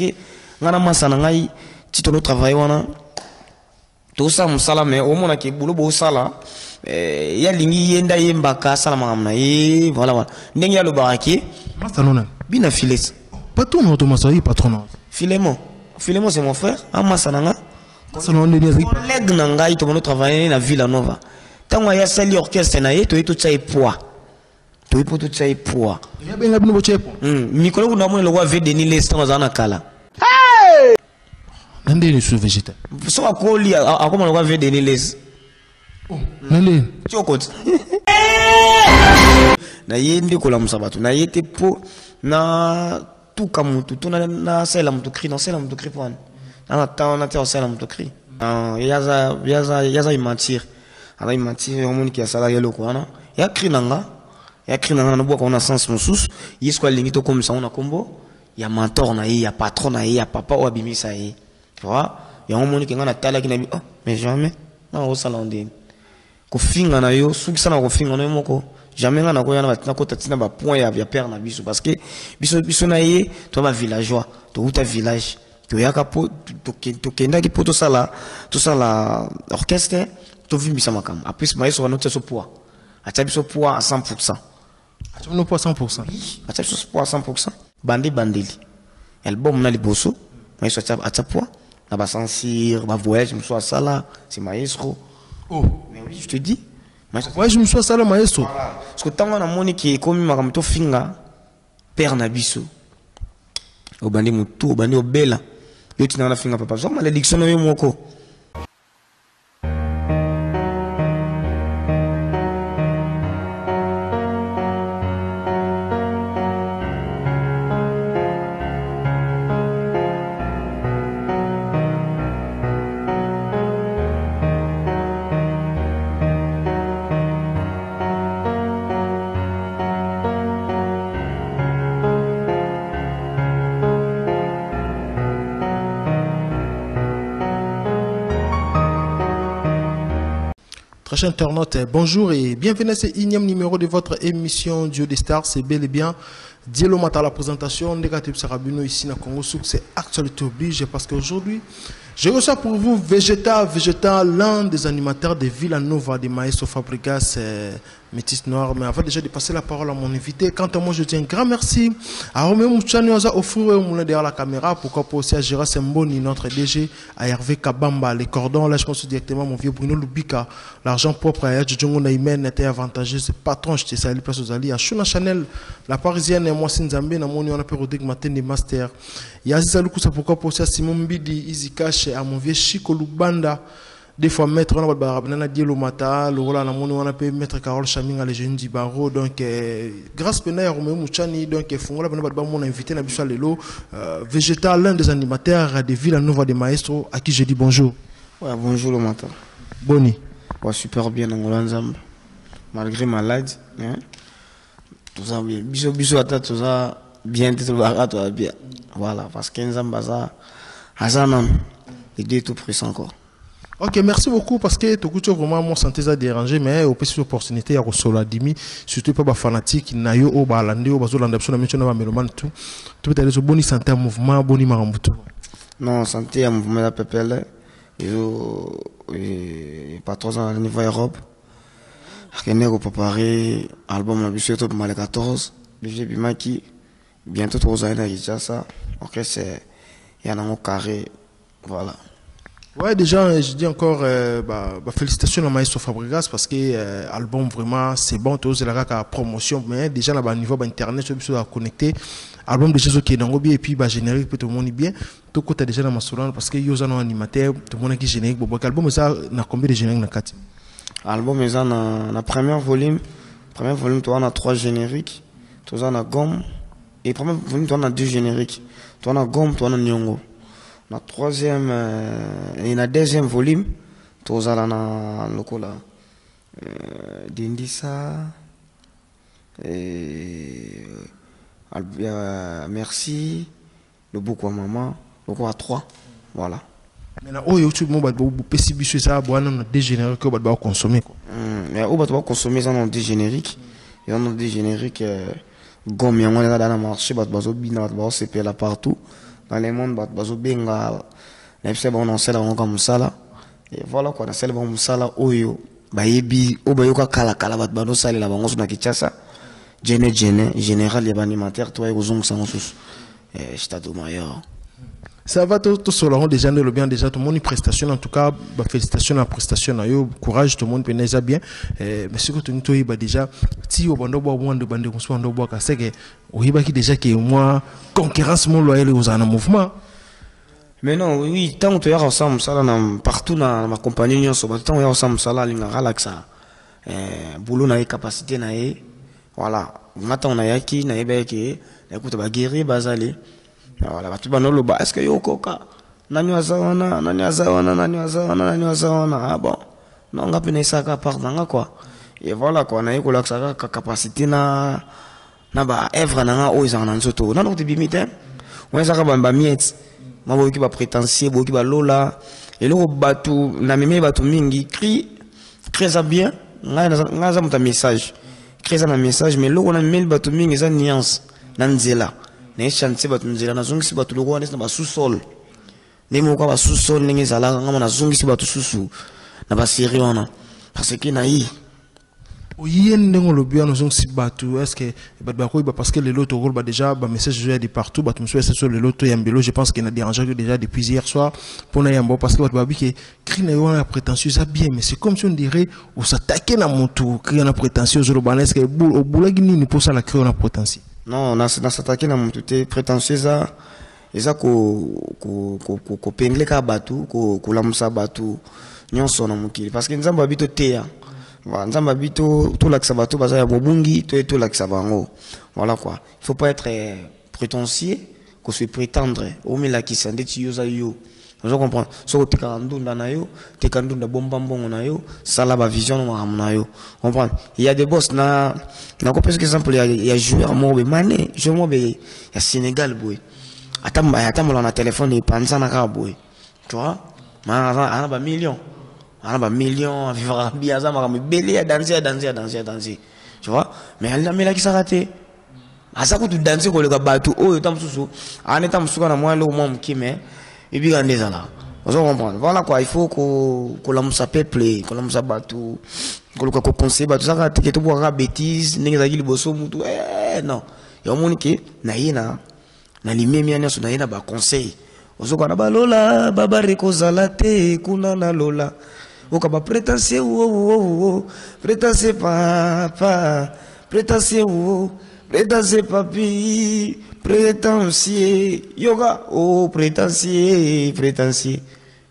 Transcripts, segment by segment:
que ngana masana ngai ti to travail wana to sa musala mais au moins ke boulot bo sala ya lingi yenda yembaka sala mamna voilà ndenge ya lo baraki masana bina filet pas tout non to masai patron Philémon c'est mon frère a masana nga masana on est collègue na ngai to mono travailler na Villa Nova tango ya sali orchestre na ye to tsa poids to ipo to tsa poids ya benga bino bo chepo mikolo kuna mona lo wa ve Denis Leston za na kala nande ni sous végétal so akoli akoma lo wa ve Denis Les nande chokot na yende kola musabatu na yete po na tout kamutu to na sela mutu cri na sela mutu cri pon na ta na te sela mutu cri yaza imentir ala imentir au monde qui a salarié le quoi ya cri nanga na boka on a sens musus yesko lingi to comme ça on a combo ya mentor na ya patron na ya papa ou abimisa yi tu vois ya on monde qui ngana tala ki na oh mais jamais na o salonde ko finga na yo suki sana ko finga na yo moko jamais ngana ko yana na ko tatina ba point ya père na biso parce que biso na ye to ba villageois to uta village to yaka po to kenda ki po to sala orchestre to vimbisa makam après maestro no tso poids acha biso poids à 100%. acha no poids 100%. Acha biso poids à 100%. Bandeli album na liboso maestro acha poids na ba sansir ba voyage muso sala c'est maestro. Oh mais oui je te dis voyage muso sala maestro parce que tango na moni ki komi makam to finga père na biso obandi mutu obandi obela yo tina na finga papa zo malédiction no yo moko. Chers internautes, bonjour et bienvenue à ce énième numéro de votre émission Dieu des Stars. C'est bel et bien Dielo Mata à la présentation. Négatif Sarabino ici na Congo Souk, c'est actualité oblige parce qu'aujourd'hui, je reçois pour vous Vegeta, l'un des animateurs de Villa Nova de Maestro Fabregas, Métis Noir. Mais avant déjà de passer la parole à mon invité, quant à moi, je dis un grand merci à Roméo Mouchani au four et derrière la caméra. Pourquoi pas aussi à Gérard Semboni, notre DG, à Hervé Kabamba, les cordons. Là, je pense directement mon vieux Bruno Lubika, l'argent propre à Djongo Naïmen était avantageux. C'est patron, je te salue, place aux alliés. À Shuna Chanel, la parisienne et moi, Sinzambe, na moni, on a pu Rodrigue Matin des Masters. Il y a Aziza Lukusa, pourquoi pas aussi à Simon Mbidi, Easy Cash, à mon vieux Chico Lubanda. Des fois, maître, on a dit le matin, le rôle à la monnaie, on a pu mettre Carole Chaming à les jeunes du barreau. Donc, grâce à Roméo Mouchani, donc, Fongola, on a invité Nabisha Lelo, végétal, l'un des animateurs de Villa Nova de Maestro, à qui je dis bonjour. Ouais, bonjour le matin. Boni. Ouais, super bien, Angolanzam. Malgré malade, hein. Tout ça, bien. Bisous à toi, tout ça, bien, tout ça, bien. Voilà, parce qu'un Zambaza, Hazanam, il est tout pressant encore. Ok, merci beaucoup parce que tout coup vraiment mon santé a dérangé mais au plus opportunité à recevoir dimi surtout pas fanatique nayo au balandi au bazolanda sur la mission na meloman tout est zo boni santé mouvement boni marambuto. Non, santé à mouvement la PPL et pas 3 ans à niveau Europe. Akene ko préparer album na biso to mal 14, BG Bimaki bientôt 3 ans à ça. OK, c'est il y a un carré voilà. Ouais, déjà, je dis encore félicitations à Maestro Fabregas parce que l'album vraiment c'est bon, tout c'est la promotion, mais déjà là-bas au niveau internet, je suis connecté. Album de Jésus qui est dans le bien et puis générique pour tout le monde bien. Tout côté déjà dans ma sourate parce que ils ont un animateur, tout le monde qui générique. Bon, l'album ça n'a combien de génériques dans 4? Album ça na premier volume, toi on a 3 génériques, toi on a gomme et premier volume toi on a 2 génériques, toi on a gomme, toi on a nyongo. La troisième et la deuxième volume, tous à la locola d'Indissa et merci le beaucoup à maman, le beaucoup à 3, voilà. Maintenant, au YouTube, on va possible ça, on a des génériques qu'on va consommer quoi. Mais on va consommer ça dans des génériques, et on a des génériques gomme, on est dans le marché, on va se là partout. dans le monde bazobenga na pse ba on sala on comme ça là et voilà quoi na sala ba musala oyo bayebi obayoka kala kala bat bano sala la bango na Kinshasa général ya animateur toi ozong sango sus stade mayor. Ça va tout selon déjà le bien déjà tout le monde une prestation en tout cas félicitations à la prestation yo courage tout le monde déjà bien mais ce que tu nous toi déjà si au bando bois de bande on bando bois c'est que oyiba qui déjà que moi concurrence mon loyal aux en mouvement. Mais non, oui, tant que tu es ensemble, ça là, partout dans ma compagnie, on se bat, tant que tu es ensemble, ça là, il y a relaxa. Boulot n'a capacité n'a voilà. Maintenant on a yaki, n'a yaki, écoute, bah guérir, bazali. Voilà, bah tu vas nous le bas. Est-ce que yo koka? Nani wazawana, ah bon. Non, on a peine ça qu'à part dans quoi. Et voilà quoi, on a eu la capacité na ba œuvre na o ils en ont surtout. Non, non, tu bimite. On a ça ba miette. Mabo qui va prétentieux, bo qui va lola. Et le batu na meme batu mingi crie ça bien. Nga za muta message. Crie ça na message mais lo on a meme batu mingi za nuance na nzela. Na chance batu nzela na zungi si batu lo na ba sous-sol. Nemo kwa ba sous-sol ningi zala nga na zungi si batu susu. Na ba série wana. Parce que na yi oui, nous bien nous si batu est-ce que parce que les lotos roulent déjà message de partout bah tu me souhaites sur les lotos yambelo je pense qu'il a dérangé déjà depuis hier soir pour na yambo parce que babi que cri na yo prétentieux ça bien mais c'est comme si on dirait on s'attaquer na moto cri na prétentieux sur le ban est-ce que au boulagi ni pour ça la cri on a prétentieux non on s'attaquer na moto te prétentieux ça eza ko pengle ka batu ko lamusa batu nyonso na mukili parce que nzamba bito teya nzamba bito tout l'axe bato baza ya bobungi tout l'axe bango voilà quoi il faut pas être prétentieux qu'on se prétendre au mila qui s'en dit yo za yo vous comprenez so te kandunda na yo te kandunda bombambongo na yo sala ba vision na yo comprendre il y a des boss na ko parce que exemple il y a joueur mobe mané joueur mobe ya Sénégal boy atamba na téléphone et panza na ka boy tu vois ana ba million on a ba million vivre bien ça m'a belé à danser tu vois mais elle n'a là qui s'est raté à ça que tu danser ko le bateau oh tam susu en étant suka na moi le mom qui mais et puis gande ça là vous comprenez voilà quoi il faut que la musa peuple que la musa bateau que le conseil bateau ça ka te boire bêtise ninga za liboso mutu non ya moniki na yina na limemi anya so na yina ba conseil vous ko na ba lola baba reko zalate kuna na lola okaba prétentieux prétentieux papa prétentieux prétentieux papi prétentieux yoga oh prétentieux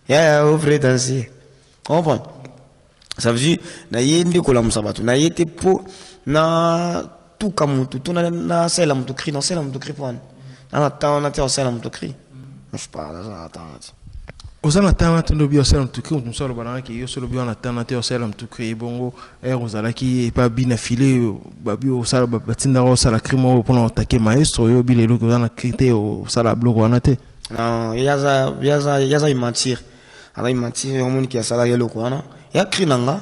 ya oh prétentieux comprends ça veut dire na yende ko la musabatu na yete po na tout kamutu to na sela mutu cri na sela mutu cri pour na ta na te sela mutu cri je parle ça attends aux amateurs de biosel en tout cas nous sommes banana qui est sur le bio en attendant de biosel en tout cas bongo aux ala qui est pas bien affilé babi au sala batinda au sala crimo pour attaquer maestro yo bile lo dans la crité au sala bloco anate non yaza mentir ala mentir au monde qui a sala yelo ko na ya crinanga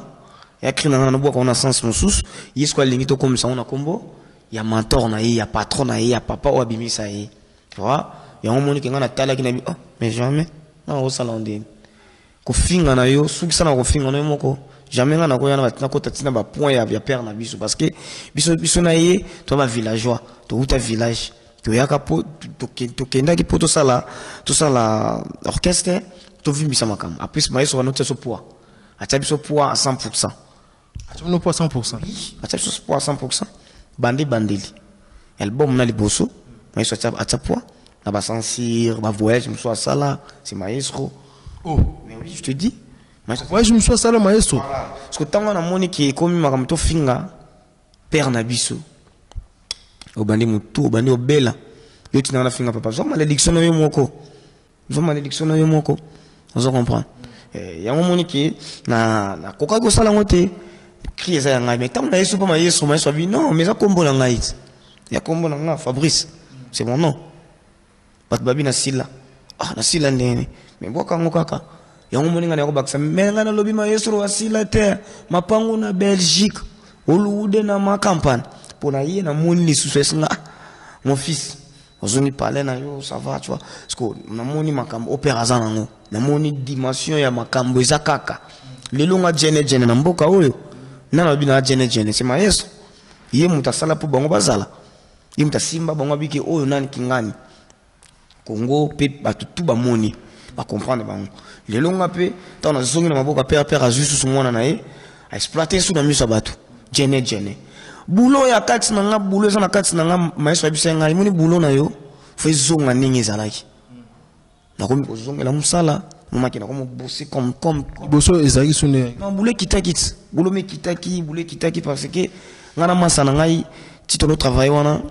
na boka on a sens musus yisko lingito comme ça on a combo ya mentor na ya patron na ya papa ou abimisa yi tu vois ya on monde qui ngana tala qui na oh mais jamais non au salon de ko finga na yo suki sana ko finga na moko jamais ngana ko yana na ko tatina ba point ya père na biso parce que biso na ye to ba villageois to uta village to yaka po to kenda ki poto sala orchestre to vimbi sama kam après maïso no teso poids acha biso poids à 100% acha no poids 100% acha biso poids à 100% bandeli album na liboso maïso acha poids na ba sansir ba voyage me soit ça là c'est maestro oh mais oui je te dis ouais je me suis ça là maestro parce que tant on a moni qui comme ma to finga père na biso au bandi mutu au bandi obela yo tina na finga papa zo malédiction na yo moko on comprend ya moni qui na koka go sala ngote crier ça ngai mais tant na yesu pas maestro bi non mais ça kombo na ngai ya kombo na nga Fabrice c'est mon nom bat babi na sila na sila ndene mais boka ngokaka yango moninga na ko baksa menga na lobi maestro asila te mapango na Belgique olude na ma campagne pour na yé na moni lisusu nga mon fils ozoni parler na yo ça va tu vois parce que namoni makambo opération nango namoni dimension ya makambo ezakaka lelo nga jene na mboka oyo nana bina jene c'est maestro ye mutasala po bango bazala ye mutasimba bango biki oyo nani kingani Congo pe batutu bamoni ba comprendre bango lelo nga pe tana zongi na maboka père azusu sumona na ye a exploiter sous na miso batu jene bulo ya kati na nga bulo za na kati na nga maestro abisa nga imuni bulo na yo fo zonga ningi zalaki na komi kozongela musala mumaki na komo bosser comme boso ezaki sune non bulo kitaki bulo me kitaki parce que ngana masana ngai titolo travail wana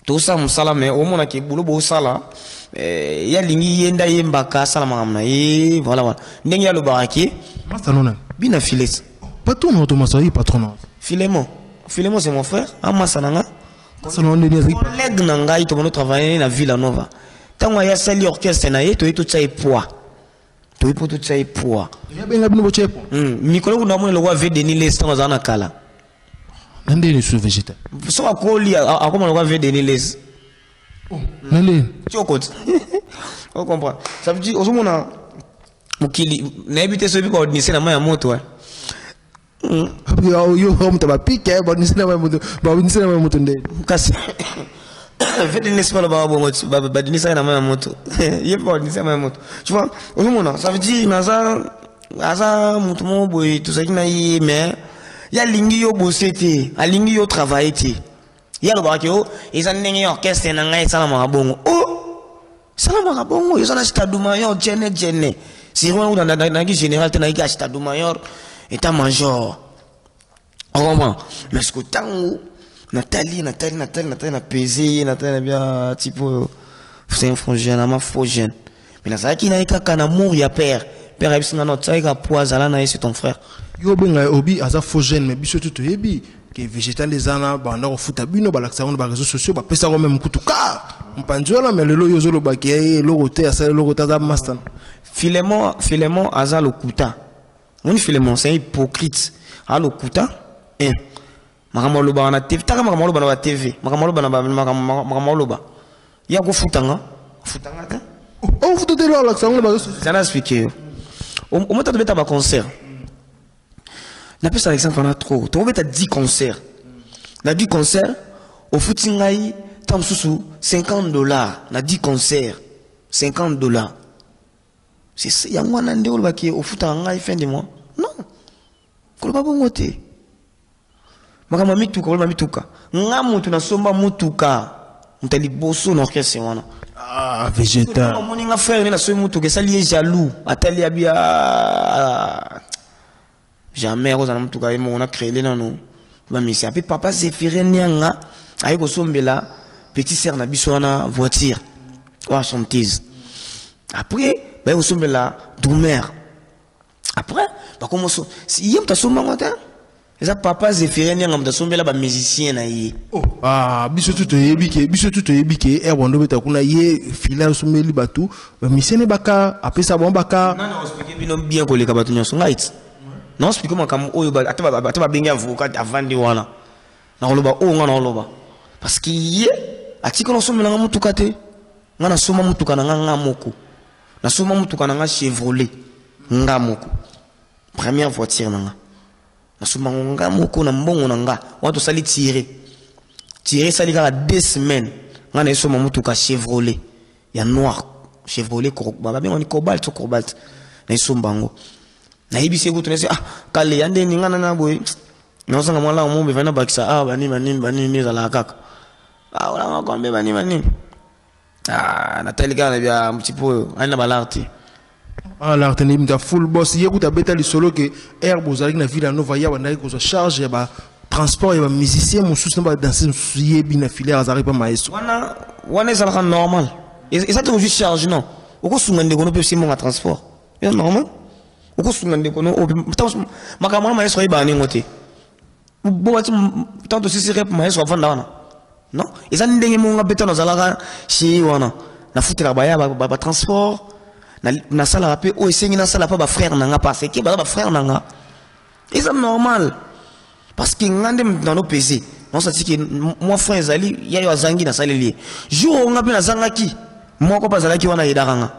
to sa musala mais au mona ki bulo bo sala ya lingi yenda yembaka sala magamna voilà ndenge ya lo baraki masalona bina filet patron automatique patron Philémon c'est mon frère amasananga salon collègue nangai to mono travailler na Villanova tango ya sali orchestre na ye to eto tsai poids to epoto tsai poids ya benga bino bochepo mikolo kuna mona lokwa vedeni les tango za na kala nande ni sous végétal so akoli akoma lokwa vedeni les nande tu okoti on comprend ça veut dire ozomona mukili na ebite so biko ordination na maya moto yo mtu bapike banisina wa moto nde kasi vedi nisema ba bongo ba dinisa na mama moto yepo dinisa mama moto tu vois on ça veut dire naza mutu mo boy tout ça qui na yi mais ya lingi yo bosete a lingi yo travailler ti ya lo ba ke o isa ndenge orchestre na ngai sala mama bongo sala mama bongo yo sana stade mayor jene si on na ki général te na ki stade mayor état major vraiment mais ce que tango Nathalie na pesé Nathalie bien type c'est un frangin ma frangin mais ça qui na kaka na amour ya père ebisina notre ça ka poisala na c'est ton frère yo benga obi aza frangin mais biso tout yebi que végétal les ana banda ko futa bino balakisa on ba réseaux sociaux ba pesa ko même kutuka mpanjola mais lelo yo zolo ba ke logo te asa logo ta master Philémon aza lokuta. Mon Philémon c'est hypocrite. Allo kuta makamalo ba na TV taka makamalo ba na TV makamalo ba na makamalo ba ya ko futanga ta futa de lo la sango ba ça n'a expliqué au moment de beta ba concert na pesa Alexandre na trop to beta 10 concerts na 10 concerts au futingai tam susu $50 na 10 concerts $50 c'est ya ngwana nde olo ba ki au futanga fin de mois non ko ba bongo te makama mituka ngamu tunasomba mutuka mtali boso na orchestre wana végétal moni nga frère na so mutuka sali jaloux atali abia jamais roza na mutuka imo on a créé là non ba misi api papa Zéphiré nyanga ayi ko sombela petit sœur na biso na voiture wa chanteuse après ba ko sombela doumer après ba commence si yem ta somba ngota eza papa Zéphiré nyanga mtasombela ba musicien na ye biso tout yebi ke bondo beta kuna ye fila sombeli batu ba musicien baka apesa bon baka non expliquer bino bien ko leka batu nyonso ngait non expliquer moi comme oyo ba ata bengi avocat avandi wana na koloba o ngana koloba parce que ye atika no sombela nga mutuka te ngana soma mutuka na nga moko na soma mutuka na nga Chevrolet nga moko première voiture na nga nasoma nga moko na mbongo na nga wato sali tirer sali kaka 2 semaines nga na esoma mutuka Chevrolet ya noir Chevrolet ba bengo ni cobalt na esombango na yebise ko tunese kale yande ni nga na boy na sanga mwala mo be vana bakisa bani za la kaka wala ngakombe bani Nathalie kana bia mtipo aina balarti l'art ni mta full boss yekuta beta li solo que air bozali na Villanova ya wana ko charge ba transport ya ba musicien mususu na ba danser yebi na filière azari pa maestro wana ça rend normal et ça te juste charge non oko sunga ndeko no pe simo nga transport c'est normal oko sunga ndeko no makamana maestro ibani ngote bo wati tanto si rep maestro vanda wana non et ça ndenge mo nga beta no zalaka shi wana na futela ba ya ba transport na sala rapé o esengi na sala pa ba frère nanga parce que ba frère nanga c'est normal parce que ngande dans nos PC non ça dit que moi frère Zali ya yo zangi na saleli jour on a na zangaki moko pas zalaki wana yedaranga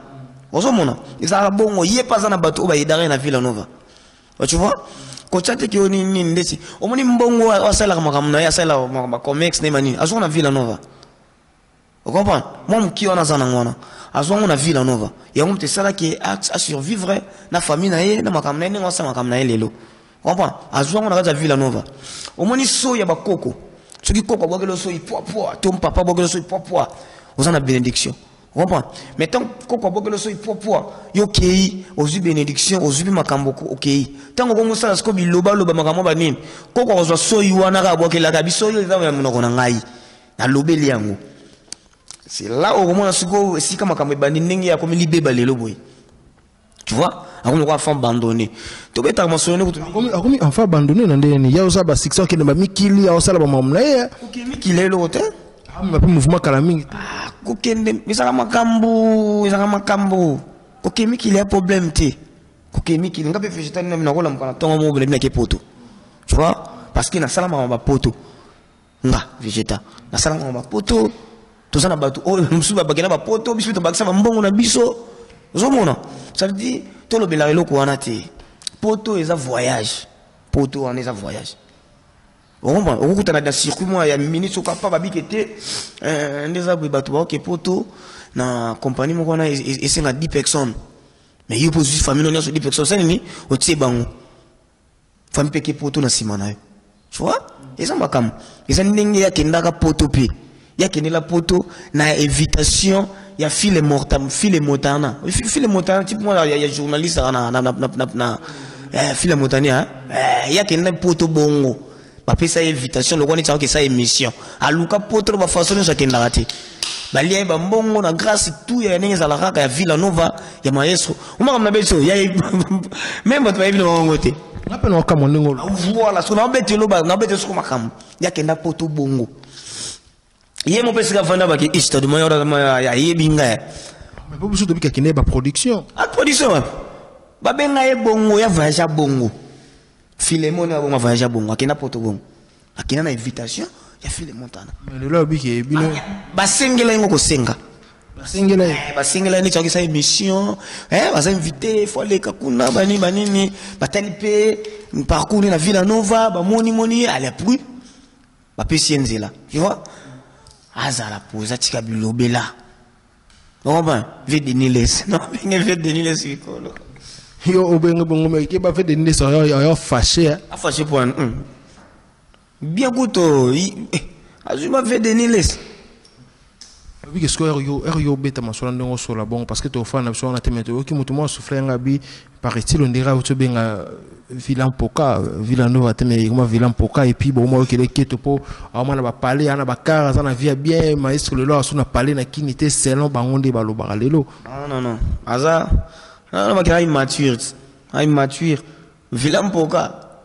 ozomona ezala bongo ye pas na bato ba yedare na Villanova tu vois ko chate ki oni ni ndesi omoni mbongo wa sala makamna ya sala ma comex ne mani azo na Villanova vous comprenez moi mki ona zana ngwana azo na Villanova ya mte sala ki a survivre na famille na ye na makamna ne ngwa makamna ye lelo comprends azwa on a Villanova omoni so ya bakoko soki koko bogelo so ipoa tom papa bogelo so ipoa ozana bénédiction comprends mais tant koko bogelo so ipoa yo kei ozu bénédiction ozu makambo okei tango ko musala sko biloba loba makambo ba nini koko ozwa so yiwana ka bokela ka biso yo za munoko na ngai na lobeli yango c'est là au moment siko si kama makambo ba nini ya komi libeba lelo boy tu vois on va faire abandonner to beta mentionner akomi enfant abandonné na ndeni ya oza ba section ke ba mikili ya osala ba mamna ya OK mikili lo te ma pe mouvement kala mingi ko kende misaka makambo OK mikili ya problème te OK mikili ngabe végétal na ko la mkana tonga mo bele ke poto tu vois parce que na sala ma poto nga végétal na sala ma poto to sana batu o musuba bagena ba poto biso to bakisa ba mbongo na biso zomona ça veut dire tout le belaro ko wana te poto eza voyage poto wana eza voyage on comprend on kutana da circuit moi ya minute so capable bikete ndeza batu ba OK poto na compagnie moko na esenga 10 personnes mais yo pose famille non so 10 personnes ça ni o tse bango famille peke poto na simana yo tu vois eza makam eza ndenge ya kendaka poto pe ya kenela poto na invitation il y a file motana type moi il y a journaliste na file motania il y a quelqu'un poto bongo ba pesa invitation le connait que ça émission aluka poto ba façon ça kenda rati ba lié ba mbongo na grâce tout ya nenga la raka ya Villanova ya maestro uma comme na beso ya même ba vile bongo te na pe no kama ndingo voilà so na betelo ba na betelo ko makam ya kenda poto bongo yé mon père c'est qu'avant baki histoire de moi ya yebinga mais pas besoin de bika kine ba production a production ba benga ye bongo ya voyage bongo Filemon na bongo voyage bongo akina poto bongo akina na invitation ya Filemon tana mais le là biki bino ba sengela ngo ko senga ba sengela ni tsoki sa émission ba invité faut aller kakuna banini ba talipe parcours na Villanova ba moni allez plus ba pesienzela tu vois azala poza tika bilobela non ben vide niles non ben vide niles ikolo yo obenga bongo me ke ba vide niles yo fâché fâché pour bien goûto azuma vide niles oui que ce que yo beta masola ndongo sola bon parce que to fa na so na temeto ki mutu mo souffler ngabi paraît-il on dira to benga Villanova teme comme Villanova et puis bon moi que les keto po ama na ba parler ana ba car ça na via bien maestro le là so na parler na kinité selon bangonde ba lo baralelo non aza non ba kira immature Villanova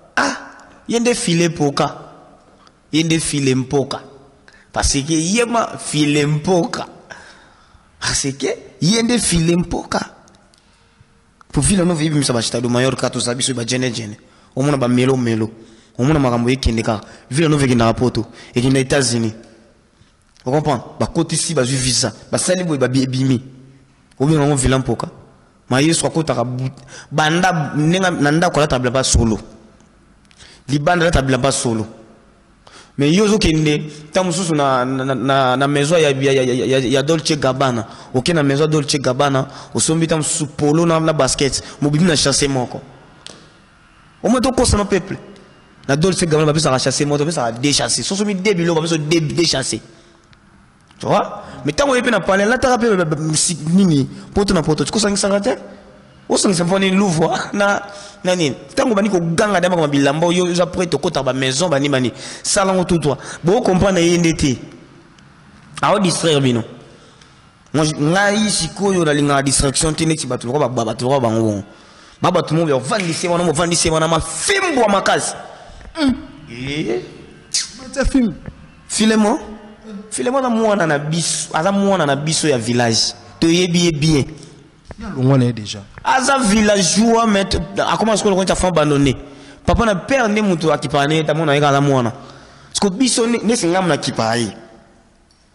yende filer poka yende filer mpoka parce que yema filer mpoka parce que yende filer mpoka pour Villanova ibi misa bashita do mayor kato sabiso ba jene omona ba melo omona makambo yekendeka Villanova ki na rapoto et ki na États-Unis vous comprenez ba côté ici ba ju visa ba sali boy ba bimi obi ngamo Villanova ma yeso ko taka banda nenga nanda ko la table ba solo libanda la table ba solo mais yozo kende tamususu na maison ya Dolce Gabbana OK na maison Dolce Gabbana osombi tamususu polo na basket mobili na chasser moko o moto ko sama peuple na Dolce Gabbana ba pesa chasser moto pesa déchasser so somi débilo ba pesa déchasser tu vois mais tango yepe na parler la tarape nini poto na poto ko sangisa ngate o sangisa foni louvo na nani tango bani ko ganga dama ko bilamba yo za prêt to kota ba maison bani bani salon tout toi bo comprendre yende te a o distraire bino moi ngai sikoyo na linga distraction tene ti batu ko ba batu ko bango baba tout monde vandise wana ma fimbo wa makazi c'est film Filemon na mwana na biso aza mwana na biso ya village to yebi bien on est déjà aza villageois mais a commencé ko ko ta fa abandonné papa na père ne mutu akipane ta mona yeka la mwana que biso ne singam na kipai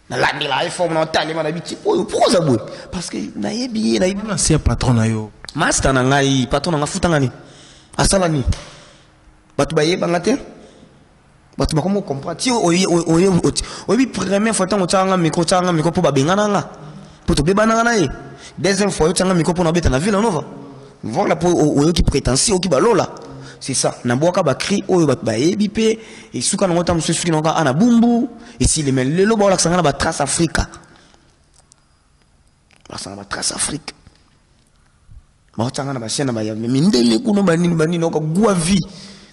na la de la forme na tali na biti pourquoi ça boy parce que na yebi na ancien patron na yo master na ngai patron na futa ngani asala ni batu baye bangate batu bakomo comprendre ti oyi première fois tant tanga micro pour babengana nga pour to bebana na ye deuxième fois tanga micro pour na beta na ville nova voilà pour oyo qui prétentieux qui balola c'est ça na boka ba cri oyo batu baye bipé et suka na ngota musu suki na ana bumbu et si les men lelo ba la sanga ba trace africa ba sanga ba trace afrique ba tanga na ba chaîne ba ya mindele kuno ba nini na ko gua vie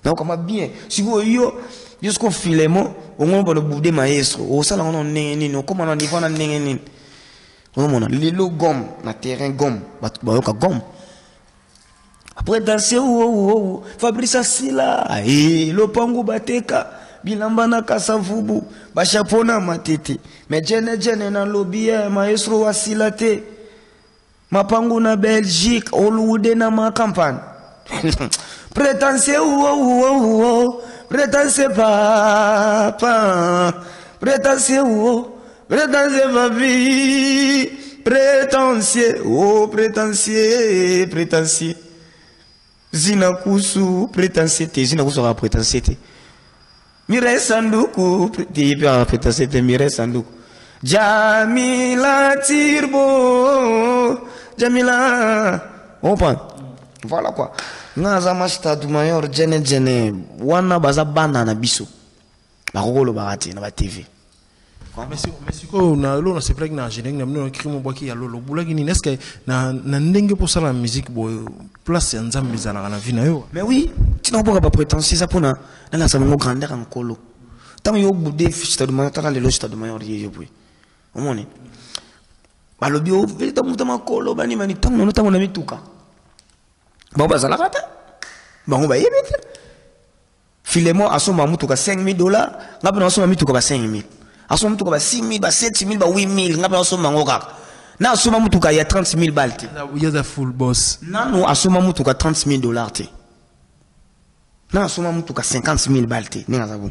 na ko ma bien si yo jusqu'au filemo on va le boudé maestro au sala on nini no comment on niveau na nini on mona lelo gomme na terrain gomme ba yoka gomme après danser Fabrice Asila le pango bateka bilamba na kasavubu ba chapona matete mais jene na lobby maestro Asila te mapango na Belgique Hollywood na ma campagne prétentieux prétentieux papa prétentieux papi prétentieux zina kusu prétentieux zina kusu ra prétentieux mire sanduku prétentieux mire sanduku Jamila Tirbo Jamila on prend voilà quoi ngaza masta du mayor jene wana baza bana na biso ba kokolo barati na ba TV mais ko na lo na seprak na jeneng na mno krimo boki ya lolo bulaki ni est-ce que na ndenge pour ça la musique bo place ya nzambe zala na vie na yo mais oui tu n'as pas prétentieux ça pour na la samongo grandeur en kolo tant yo boudé fichta du mayor ta le logista du mayor ye yo au moni ba lobi o velta mutama kolo bani mani tant no tango na mituka ba bazala kata ba ngo ba yebete filemo asoma mutuka $5,000 ngapena asoma mituka ba 5,000 asoma mutuka ba 6,000 ba 7,000 ba 8,000 ngapena asoma ngoka na asoma mutuka ya 30,000 balti ya da full boss nano asoma mutuka $30,000 te na asoma mutuka 50,000 balti ninga zabu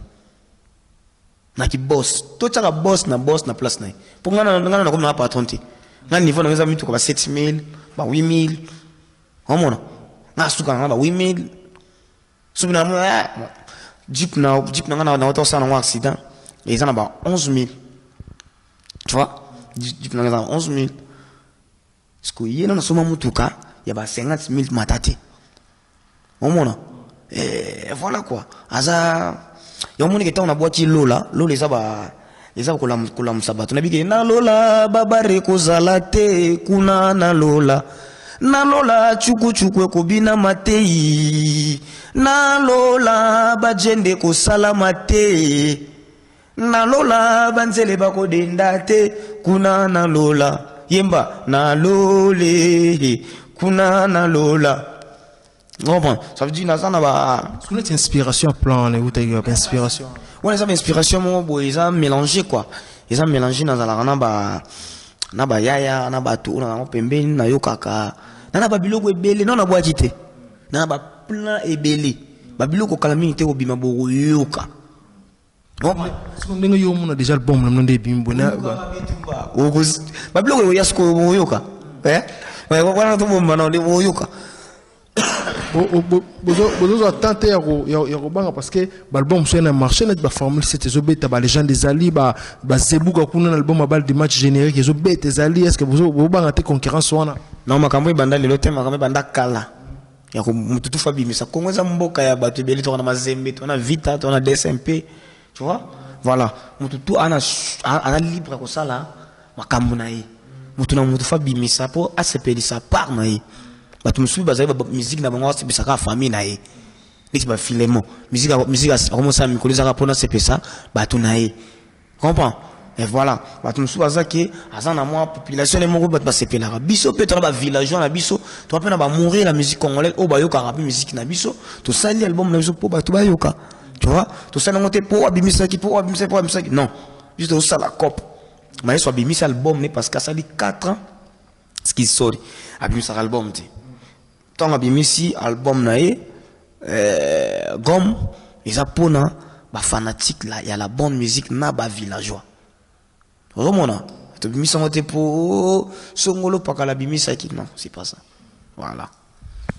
na ki boss to tsaka boss na place na pour ngana na comme na patron te na niveau na mutuka ba 7,000 ba 8,000 omona na suka na ba 8,000 subina mo jeep na ngana na auto sana un accident et ils en a ba 11,000 tu vois jeep na ngana 11,000 parce que yena na soma mutuka ya ba 50,000 matate omona et voilà quoi aza yo moni que on a boîte lola les aba kula musabatu na bige na lola babare ko zalate kuna na lola chuku ekobina matei na lola bajende kosala mate na lola banzele bakodenda te kuna na lola yemba na lole kuna na lola bon ça veut dire nazana ba est-ce que inspiration plan ou t'as inspiration ouais ça inspiration mo bo ils ont mélangé quoi ils ont mélangé dans la na ba yaya na ba tu na pembeni na yokaka na ba biloko ebele na boîte te na ba plein ebele ba biloko kalami te obima bo yoka non est-ce que ndenge yo mona déjà album na ndé bimbo na ba biloko ya sko yoka ouais wana to bomba na de yoka bozo attente ya robanga parce que l'album soit na marché net ba formule c'était zo beta ba les gens des ali ba zebuka kuna album ba de match générique zo beta zali est-ce que bozo banga te concurrence wana non makambo banda lelo te makambo banda kala ya ko mututu fabi misa kongo za mboka ya batu beli to na mazembe to na vita to na DSMP tu vois voilà mututu ana libre ko sala makambo na ye mutu na mutu fabi misa po ACPD sa part na ye batu musubi bazali ba musique na bango bisaka famille na ye niti ba filemo musique comme ça mikolo za pona CPSA batu na ye comprends et voilà batu musubi bazaki azana moi population les moko batu ba sepela biso pe to ba villageois na biso to pa na ba mourir la musique congolaise o ba yoka rap musique na biso to sali album na biso po batu ba yoka tu vois to sali ngote po abimisa ki non juste au sala cop mais so abimisa album ne parce que ça dit 4 ans ce qui sort abimisa album te tant abimisi album na ye gomme ils apona ba fanatique là, il y a la bonne musique na ba villageois. Romona, tu mis en côté pour songolo pas la bimisa qui non, c'est pas ça. Voilà.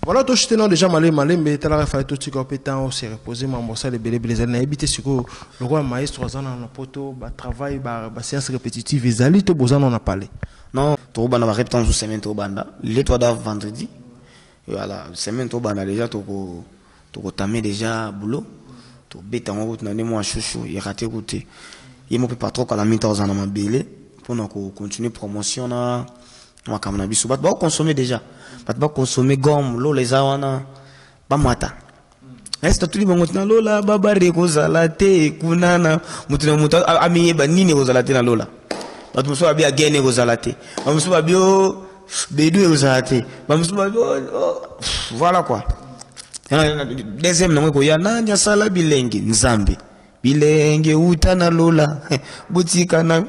Voilà, toi, je t'ai déjà malé, mais tu as fait tout ce que tu as se reposer, mais ça, les belles années, habité sur le roi maestro, 3 ans dans le poteau, travail, séance répétitive, les alliés, tu as besoin d'en parler. Non, tu as un répétition sur semaine, tu as les 3 dates vendredi. Voilà, semaine, tu as déjà, tu as déjà boulot. Tu as bête en route, tu as moi chouchou, il a raté route. Il m'a pas trop quand la mi-temps dans ma belle pour continuer promotion là. On va consommer déjà. On va consommer gomme, l'eau les awana, pas mata. Est-ce que tout le monde est lola, baba rekozalate, kunana, mutina muta, ami banini rozalate na lola. Ba tu so bien gagner rozalate. Ba muso ba bio bedu rozalate. Ba muso ba bio voilà quoi. Deuxième nom ko ya nanya sala bilenge nzambe. Bilenge utana lola. Butika na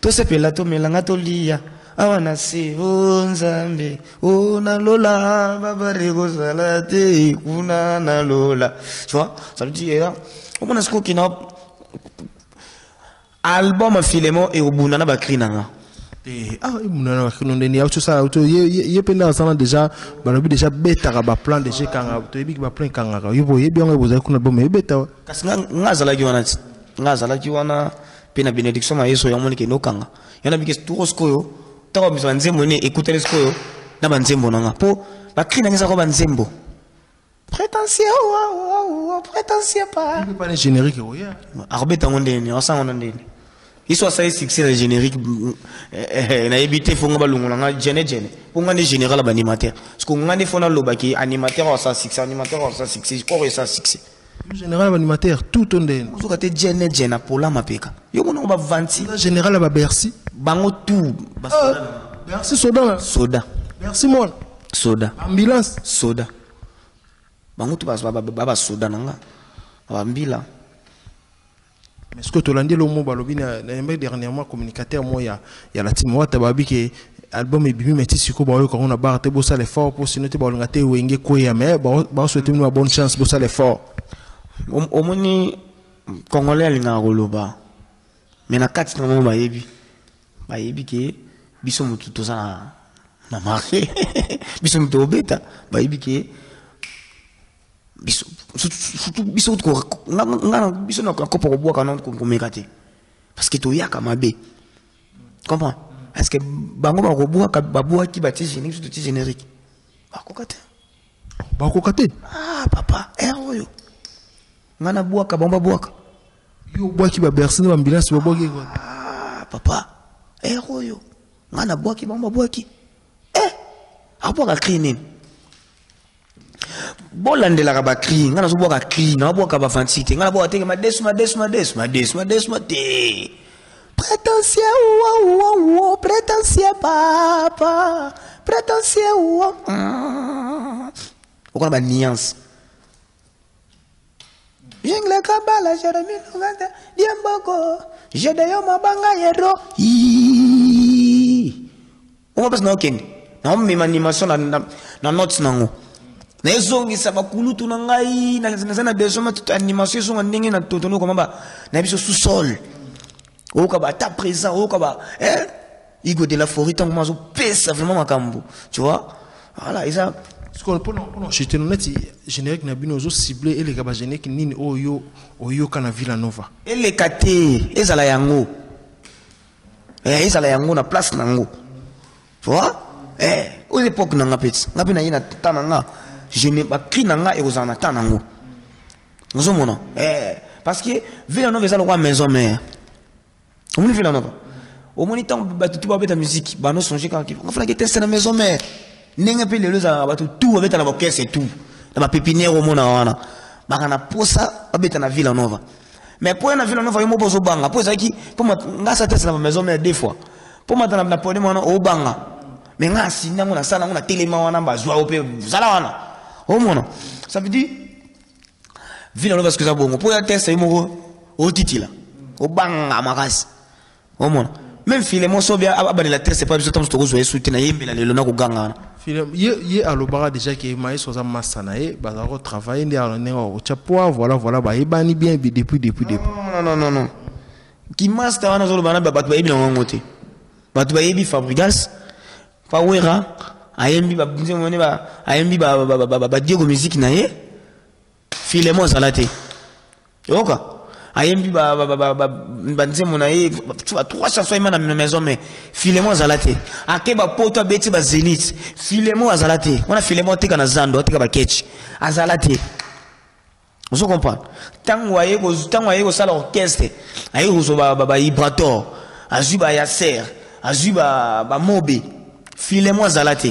to sepela to melanga to lia. Awana se nzambe ona lola baba rekozalate kunana lola. Tu vois, ça veut dire on a ce qu'on a album Filemon et au bunana ba krinanga. Ah, bunana ba krinanga ni auto ça auto ye penda sana déjà balobi déjà beta ba plan déjà kanga to yebi ba plan kanga yo yebi on boza kuna album beta kasi ngazala ki wana pena benediction ma yeso yamoni ke no kanga yana bike turosko yo tawa biso nzembo ne écouter les skoyo na banzembo nanga po ba krinanga za ko banzembo prétentieux prétentieux pas le générique ya arbeta ngondeni asa ngondeni iso asa succès le générique na ebité fonga balungu nga jene ponga ne général ba animateur parce que ngane fona lobaki animateur asa succès ko esa succès général animateur tout ondeni so kate jene pola mapeka yo mona ba 26 général ba Bercy bango tout Bercy soda Bercy mon soda ambulance soda bango tout ba soda nanga ba mbila. Mais ce que tu l'as dit, le mot balobina, dernièrement communicateur moi il y a la team Wata babi que album est bimi metti sur quoi quand on a barre te bossa l'effort pour sinon te balongate ou enge koya mais bon souhaiter une bonne chance bossa l'effort. Au moni congolais alinga roloba mais na kati na ba yebi ke biso mutu to ça na marché biso mutu obeta ba yebi ke biso ko ngana biso na ko pour boire quand on mekate parce que to yaka mabe comprends est-ce que bango ba ko boire ba boire ki ba ti générique tout générique ba ko kate ah papa oyo ngana boire ka bomba boire yo boire ki ba Bercy na ambulance ba boire ko ah papa oyo ngana boire ki bomba boire ki a boire ka cleaning bolandela ka ba cri ngana so boka cri na boka ba fantique ngana boka teke ma desma te prétentieux prétentieux papa prétentieux okona ba nuance jingle kabala jeremy ngata diamboko jede yo mabanga yero on va pas na okende na même animation na notes nango na ezongisa bakulutu na ngai na besoin de animation so ndenge na totono koma ba na biso sous-sol oka ba ta présent oka ba Igo de la Forêt tant mazo pesa vraiment makambo tu vois voilà et ça ce qu'on pour acheter net générique na bino zo ciblé et les gaba générique nini oyo kana Villanova et les katé ezala yango ezala yango na place nango tu vois aux époques na ngapeti ngapi na yina tananga je n'ai pas cri nanga et aux en attendant nous sommes parce que Villanova est la maison mère on est Villanova au moins temps tu vas mettre ta musique bah nous songer quand on fait que tester la maison mère n'enga pe les za ba tout avec la caisse et tout dans ma pépinière au mona wana ba kana posa abeta na Villanova mais pour na Villanova yo bozo banga pour ça qui pour ngasa tester la maison mère deux fois pour maintenant na pone mona o banga mais ngasi nango na sala ngona telema wana bazwa ope zala wana oh mon ça veut dire Villanova parce que ça bon pour tester au titila au banga makasi oh mon même Filemon so bien abali la test c'est pas besoin de jouer soutenir yembe la lelo na ko ganga Yé à l'obara déjà qui est maïs sur un massanae, bazaro travailler n'est à l'ennéo au chapeau, voilà, bah, et bani bien depuis. Non. Qui masse ta wana zolo bana ba batu ba yebi na ngote. Batu ba yebi Fabregas, pa wera, ayembi ba bunze mone ba, ayembi ba Diego musique na ye. Filemon salate. Yoka. Ayembi ba nze mona ye, tu vas 3 chansons na maison mais Filemon salate. Ake ba poto beti ba Zenith. Filemon salate. On a Filemon tika na zando, tika ba ketch. Azalate. Vous comprenez? Tant que ça l'orchestre, aïe vous ba Ibrator, azuba Yasser, azuba Mobe, Filemon Zalate.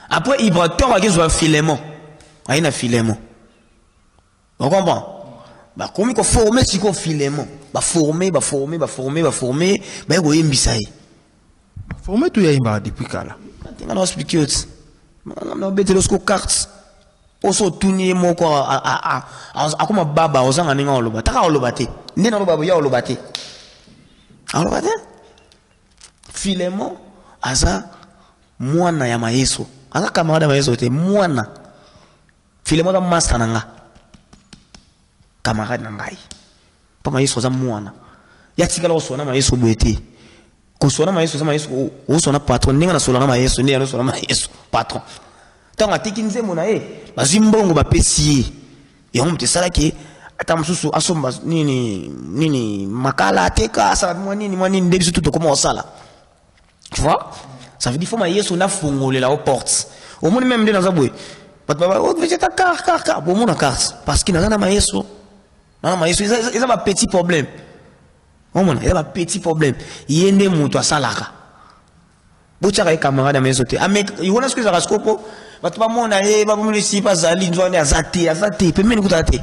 Après Ibrator aïe vous Filemon, aïe na Filemon. Vous comprenez? Bah comment qu'on former si qu'on Filemon, bah former, bah vous yembisaï. Former tout y'a depuis kala. On va expliquer autre. On a bêté lorsqu'on carte. Oso tuni moko akoma baba ozanga ninga oloba taka olobate nena oloba ya olobate Filemon aza mwana ya Mayeso aza camarade Mayeso te mwana Filemon da master nanga camarade nangai pa Mayeso aza mwana ya tikala osona Mayeso boete ko sona Mayeso za Mayeso osona patron ninga na solana Mayeso ninga na solana Mayeso patron. Tant que tu es mon aïe, Zimbongo va pessier. Et on te sala qui atamsusu asomba nini makala teka ça nini ndebisi tout comment ça là. Tu vois? Ça veut dire faut maïe son afongole la aux portes. Au monde même dans zaboué. Papa oh veut ta car pour mon carte parce qu'il n'a maïe so. Non maïe il a un petit problème. Oh mon il a un petit problème. Yende muto salaka. Bochara e camarade maïe sote. Ah mais il voit ce que ça rascopo. Batu ba mona ye ba mu si pas zali nzone azate pemeni kutate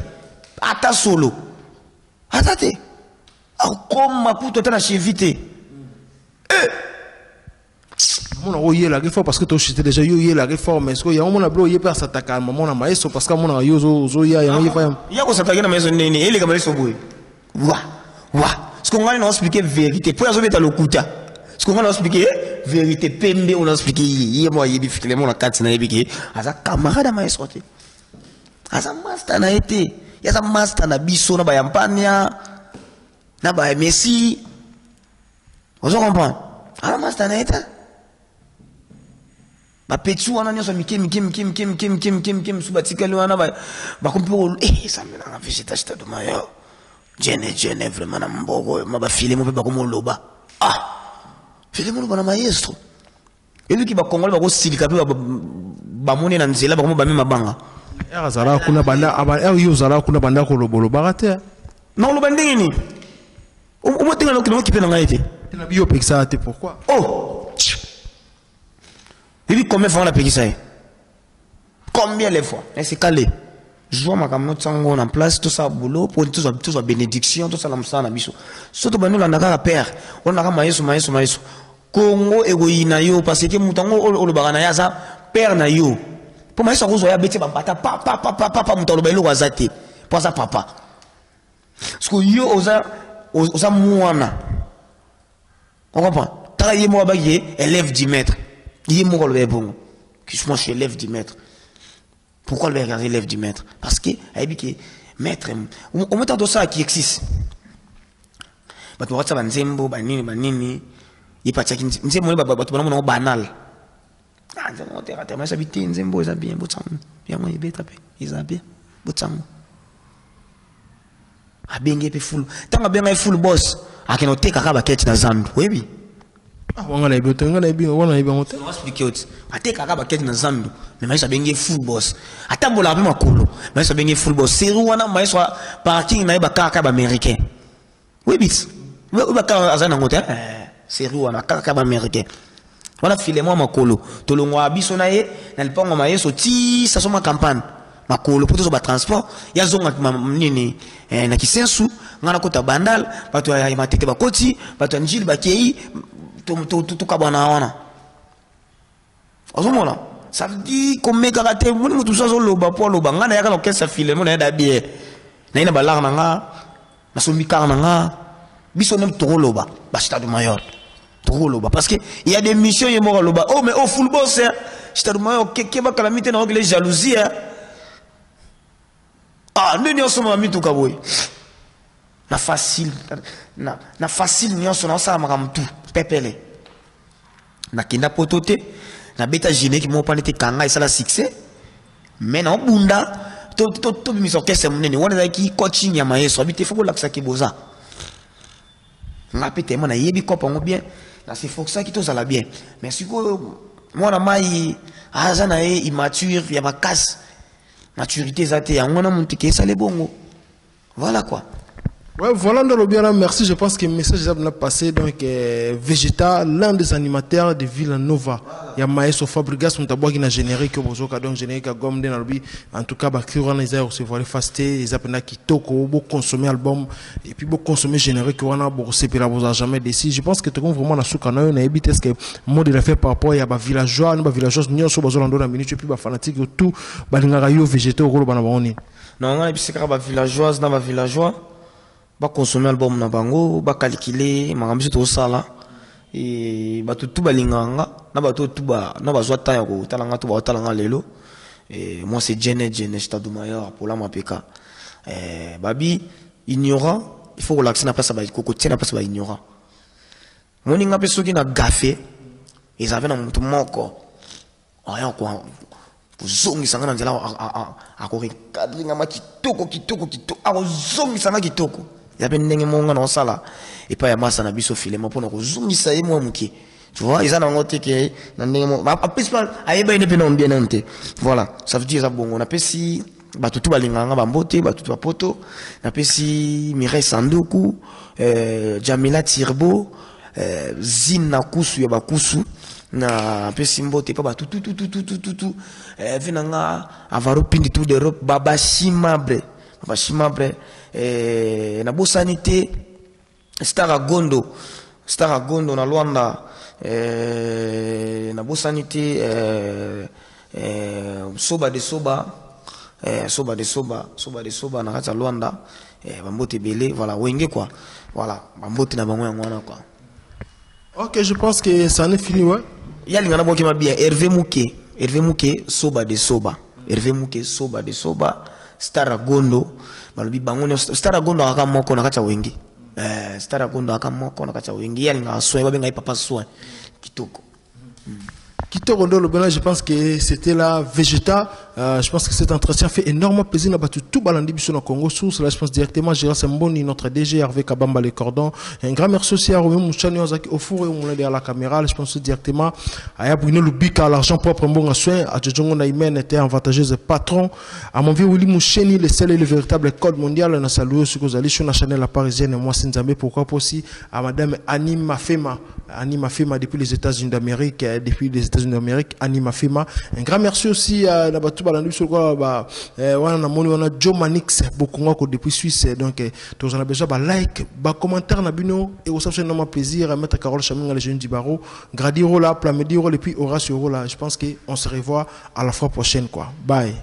ata solo azate comme makuto tana chevité mona oye la réforme parce que to chité déjà yo la réforme est-ce que ya mona blo ye pas s'attaquer mona Mayeso parce que mona yo zo ya ya ko s'attaquer na Mayeso nene ele kama leso boy wa ce qu'on va nous expliquer vérité pour azobe ta lokuta ce qu'on va nous expliquer vérité pembe on a expliqué hier moi il Filemon la 4 na yebiki aza camarade Mayeso te aza master na été ya za master na biso na ba yampania na ba Messi on comprend ala master na été ba petu wana nyoso mikem subatikali wana ba kompiro ça me na visita sta do mayo jene vraiment na mbogo ma ba Filemon pe ba komo loba Filemon bana maestro ebi ki ba Congolais ba ko silika pe ba mone na nzela ba komo ba mema banga era zara kuna banda aba yo zara kuna banda ko lobolo bagate na lo bandingi ni o mo tinga no ki pe na ngaite na bio pekisa te pourquoi ebi combien fois on a payé ça combien les fois et c'est calé je vois ma caméra tango en place tout ça boulot pour tout ça bénédiction tout ça la msana biso surtout ba nous la ndaka père on a Mayeso Congo egoina yo parce que mutango o bagana ya za père na yo pour Mayeso ko zo ya beti ba bata papa mutalo ba ilo wazate pour ça papa parce que yo oza mwana on comprend ta yé mo ba yé élève 10 mètres yé mo ko le bon qui je suis élève 10 mètres. Pourquoi le regarder élève 10 mètres? Parce que maître on met dans ça qui existe ba tu watsa banzembo banini ipatsa ki nzembo ba tu bana banal nzembo terate mais habiter nzembo ça bien botsam bien moi beta pe isa bien botsam abenge pe full tanga benga full boss akeno teka ka baketi na zandu webi wanga na ibi wana ibi ngote on va expliquer autre ateka ka baketi na zandu mais Mayeso benga full boss atambola pe makolo Mayeso benga full boss c'est wana Mayeso parking na ba kaka ba américain webi ba ka azana ngote c'est wana kaka ba américain wana Filemon makolo tolongwa biso na ye na lipango Mayeso ti sa soma campagne makolo pour tout ba transport ya zonga nini na kisensu ngana kota bandal batu ya matete bakoti batu njili bakei to kabana wana ozomona ça veut dire comme mégarate moni mutu so loba po loba ngana yaka lokesa Filemon na da bien na ina balar na nga na sombi kar na nga biso nem to loba ba stade mayor trop loba parce que il y a des missions y mort loba oh mais au full boss je te demande que va calamité dans les jalousies ah nous n'y sommes mis tout kaboy na facile n'y sommes ça makam tout pepele na kinda potote na beta gêné qui m'ont pas été kanga et ça la succès mais non bunda to mi so kese munene wana ki coaching ya maeso habite faut la ki boza na pete mona yebi kopa ngo bien na c'est faut ça qui tous ala bien mais si moi na mai azana immature ya bakas maturité zate ya ngona muntu ke ça les bongo voilà quoi. Ouais, voilà, bien, merci. Je pense que le message est passé. Donc, Vegeta, l'un des animateurs de Villanova. Il y a Maestro Fabregas, qui a généré que vous avez généré en tout cas, ils ont recevoir les fastés, ils ont consommer l'album et puis consommer généré que vous avez jamais décidé. Je pense que tu as vraiment la souka, on a évité ce que moi de fait par rapport à des villageois, des villageois, nous sommes besoin de la minute, puis des fanatiques, tout, Balingarayo, Vegeta, au Banaboni. Non, on a des villageois, dans les villageois. Ba consommer album na bango ba calculer makambi to sala et ba tout balinganga na ba tout ba na ba zwata ya ko talanga to ba talanga lelo et moi c'est Jene stade mayor pour la mapeka babi ignorant il faut relaxer na place ba ko tiena place ba ignorant moni nga peso ki na gafé ils avaient na mutu moko aya ko zongi sanga na nzela a ko recadrer nga kitoko a zongi sanga kitoko il y a ndenge monga na sala et pas ya masa na biso filema pona ko zungisa ye mo muki tu vois ils en ont noté que na ndenge mo a principal ayeba ine pena bien nante voilà ça veut dire ça bongo na pesi batutu balinganga bambote batutu bapoto na pesi Mireille Sandoku Jamila Tirbo Zina kusu ya bakusu na pesi mbote pa batutu venanga avaro pindi tout d'Europe baba chimabre na bosanité Staragondo na Luanda na bosanité soba de soba na kata Luanda bambote belé voilà wenge quoi voilà bambote na bango yango wana quoi. OK, je pense que ça en est fini ouais. Yali ngana boki mabia Hervé Mouké soba de soba Staragondo balobi bango Staragondo aka moko na kacha wengi Staragondo aka moko na kacha wengi yali nga soin babenga papa soin kitoko. Kitoko Ndolo Bena, je pense que c'était la Vegeta. Je pense que cet entretien fait énormément plaisir. On a battu tout Balandi Bisso dans Congo. Source, là, je pense directement, Gérard Semboni, notre DG, Hervé Kabamba, les cordons. Un grand merci aussi à Romain Mouchani, au four et au moulin derrière la caméra. Je pense directement à Bruno Lubika, l'argent propre, un bon soin. À Djedjongo Naïmen était avantageuse patron. À mon vieux Willy Moucheni, le seul et le véritable code mondial. On a salué ce que vous allez sur la chaîne La Parisienne et moi, Sinzambe. Pourquoi pas aussi à madame Annie Mafema depuis les États-Unis d'Amérique, Annie Mafema. Un grand merci aussi à Nabatou Balandu sur quoi, on a Joe Manix, beaucoup depuis Suisse. Donc, tous on a besoin de like, commentaire, et aussi, c'est un plaisir à mettre Carole Chaming à les jeunes du barreau, Gradiro là, Plamediro, et puis Horacio là. Je pense qu'on se revoit à la fois prochaine, quoi. Bye.